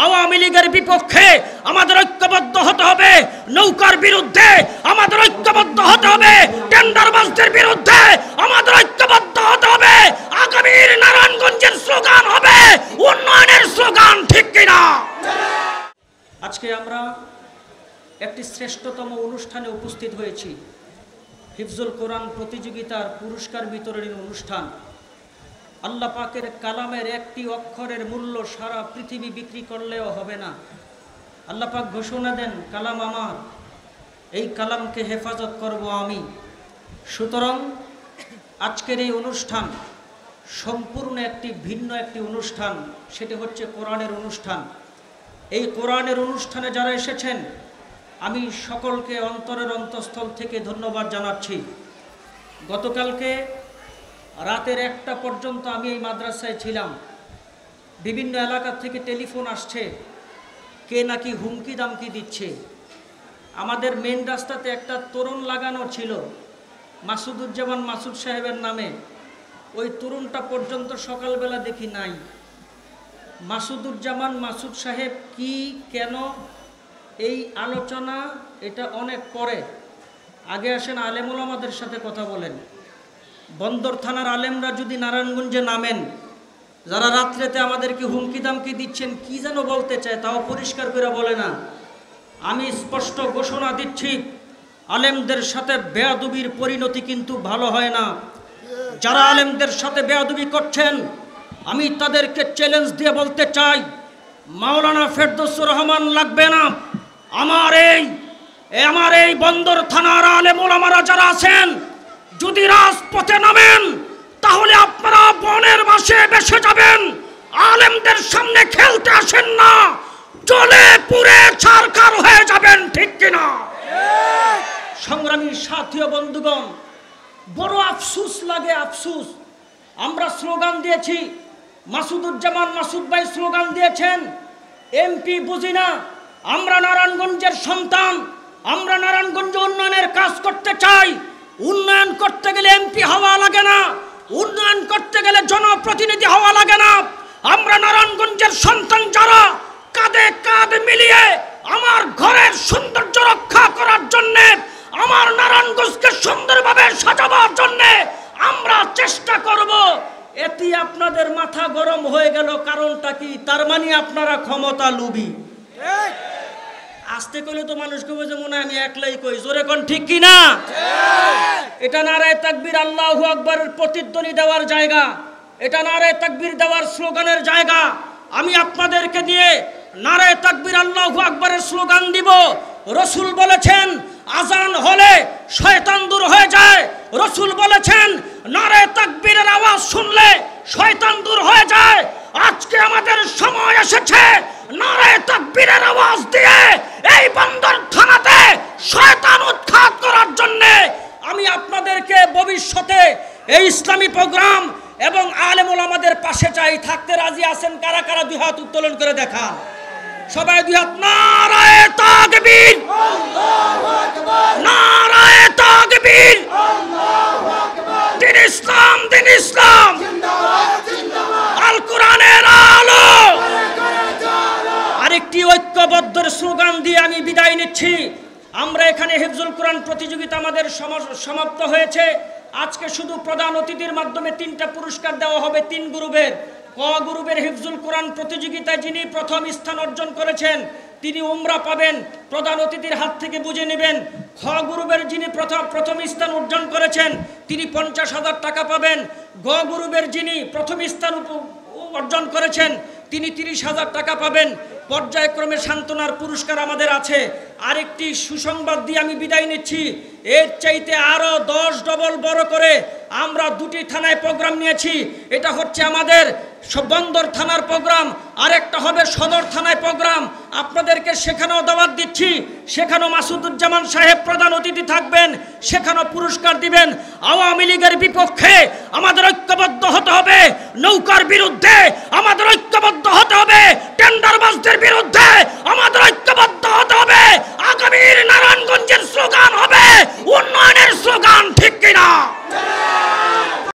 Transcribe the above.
আওয়ামী লীগের বিপক্ষে আমাদের ঐক্যবদ্ধ হতে হবে, নৌকার বিরুদ্ধে আমাদের ঐক্যবদ্ধ হতে হবে, টেন্ডারবাজদের বিরুদ্ধে আমাদের ঐক্যবদ্ধ হতে হবে। আগামীর নারায়ণগঞ্জের স্লোগান হবে উন্নয়নের স্লোগান, ঠিক কিনা? আজকে আমরা একটি শ্রেষ্ঠতম অনুষ্ঠানে উপস্থিত হয়েছি, হিফজুল কোরআন প্রতিযোগিতার পুরস্কার বিতরণী অনুষ্ঠান। আল্লাহ পাকের কালামের একটি অক্ষরের মূল্য সারা পৃথিবী বিক্রি করলেও হবে না। আল্লাহ পাক ঘোষণা দেন, কালাম আমার, এই কালামকে হেফাজত করব আমি। সুতরাং আজকের এই অনুষ্ঠান সম্পূর্ণ একটি ভিন্ন একটি অনুষ্ঠান, সেটি হচ্ছে কোরআনের অনুষ্ঠান। এই কোরআনের অনুষ্ঠানে যারা এসেছেন আমি সকলকে অন্তরের অন্তঃস্থল থেকে ধন্যবাদ জানাচ্ছি। গতকালকে রাতের 1টা পর্যন্ত আমি এই মাদ্রাসায় ছিলাম। বিভিন্ন এলাকা থেকে টেলিফোন আসছে, কে নাকি হুমকি দামকি দিচ্ছে। আমাদের মেন রাস্তাতে একটা তোরণ লাগানো ছিল মাসুদুজ্জামান মাসুদ সাহেবের নামে, ওই তোরণটা পর্যন্ত সকালবেলা দেখি নাই। মাসুদুজ্জামান মাসুদ সাহেব কি কেন এই আলোচনা এটা অনেক পরে, আগে আসেন আলেম ওলামাদের সাথে কথা বলেন। বন্দর থানার আলেমরা যদি নারায়ণগঞ্জে নামেন, যারা রাত্রেতে আমাদেরকে হুমকি দামকি দিচ্ছেন, কি যেন বলতে চায় তাও পরিষ্কার করে বলে না। আমি স্পষ্ট ঘোষণা দিচ্ছি, আলেমদের সাথে বেয়াদবির পরিণতি কিন্তু ভালো হয় না। যারা আলেমদের সাথে বেয়াদবি করছেন আমি তাদেরকে চ্যালেঞ্জ দিয়ে বলতে চাই, মাওলানা ফেরদৌসুর রহমান লাগবে না। আমার এই বন্দর থানার আলেম ওলামারা যারা আছেন, যদি রাজপথে নামেন তাহলে আপনারা বনের মাসে বেসে যাবেন। আলেমদের সামনে খেলতে আসেন না, চলে পুরে ছারখার হয়ে যাবেন, ঠিক কিনা? সংগ্রামী সাথী ও বন্ধুগণ, বড় আফসোস লাগে, আফসোস। আমরা স্লোগান দিয়েছি, মাসুদুজ্জামান মাসুদ ভাই স্লোগান দিয়েছেন, এমপি বুঝি না, আমরা নারায়ণগঞ্জের সন্তান, আমরা নারায়ণগঞ্জে উন্নয়নের কাজ করতে চাই। উন্নয়ন করতে গেলে এমপি হওয়া লাগে না, উন্নয়ন করতে গেলে জনপ্রতিনিধি হওয়া লাগে না। আমরা নারায়ণগঞ্জের সন্তান যারা কাঁধে কাঁধ মিলিয়ে আমার ঘরের সৌন্দর্য রক্ষা করার জন্যে, আমার নারায়ণগঞ্জকে সুন্দরভাবে সাজাবার জন্যে আমরা চেষ্টা করব। এতে আপনাদের মাথা গরম হয়ে গেল, কারণটা কি? তার মানে আপনারা ক্ষমতা লোভী। আসতে কইলে তো মানুষকে বোঝে মনে হয় আমি একলাই কই, জোরে কোন, ঠিক কিনা? এটা নারায়ে তাকবীর আল্লাহু আকবারের প্রতিধ্বনি দেওয়ার জায়গা, এটা নারায়ে তাকবীর দেওয়ার স্লোগানের জায়গা। আমি আপনাদেরকে নিয়ে নারায়ে তাকবীর আল্লাহু আকবারের স্লোগান দিব। রাসূল বলেছেন আজান হলে শয়তান দূর হয়ে যায়। রাসূল বলেছেন নারায়ে তাকবীরের আওয়াজ শুনলে শয়তান দূর হয়ে যায়। আজকে আমাদের সময় এসেছে নারায়ে তাকবীরের আওয়াজ দিয়ে এই বন্দর থানাতে শয়তান উৎখাত করার জন্য। আমি আপনাদেরকে ভবিষ্যতে এই ইসলামী প্রোগ্রাম এবং আলেম ওলামাদের পাশে চাই। থাকতে রাজি আছেন কারা কারা? দুই হাত উত্তোলন করে দেখান, সবাই দুই হাত। নারায়ে তাকবীর, আল্লাহু আকবার, নারায়ে তাকবীর, আল্লাহু আকবার। দিন ইসলাম, দিন ইসলাম জিন্দাবাদ, জিন্দাবাদ। আল কোরআনের আলো। আরেকটি ঐক্যবদ্ধ স্লোগান দিয়ে আমি বিদায় নিচ্ছি। আমরা এখানে হিফজুল কোরআন প্রতিযোগিতা আমাদের সমাপ্ত হয়েছে। আজকে শুধু প্রধান অতিথির মাধ্যমে 3টা পুরস্কার দেওয়া হবে 3 গ্রুপের। ক গ্রুপের হিফজুল কোরআন প্রতিযোগিতায় যিনি প্রথম স্থান অর্জন করেছেন তিনি উমরা পাবেন, প্রধান অতিথির হাত থেকে বুঝে নেবেন। খ গ্রুপের যিনি প্রথম স্থান অর্জন করেছেন তিনি 50,000 টাকা পাবেন। গ গ্রুপের যিনি প্রথম স্থান অর্জন করেছেন তিনি 30,000 টাকা পাবেন। পর্যায়ক্রমে সান্ত্বনার পুরস্কার আমাদের আছে। আরেকটি সুসংবাদ দিয়ে আমি বিদায় নিচ্ছি, এর চাইতে আরো 10 ডবল বড় করে আমরা 2টি থানায় প্রোগ্রাম নিয়েছি। এটা হচ্ছে আমাদের বন্দর থানার প্রোগ্রাম, আরেকটা হবে সদর থানায় প্রোগ্রাম। আপনাদেরকে সেখানেও দাওয়াত দিচ্ছি, সেখানেও মাসুদুজ্জামান সাহেব প্রধান অতিথি থাকবেন, সেখানেও পুরস্কার দিবেন। আওয়ামী লীগের বিপক্ষে আমাদের ঐক্যবদ্ধ হতে হবে, নৌকার বিরুদ্ধে আমাদের ঐক্যবদ্ধ হতে হবে।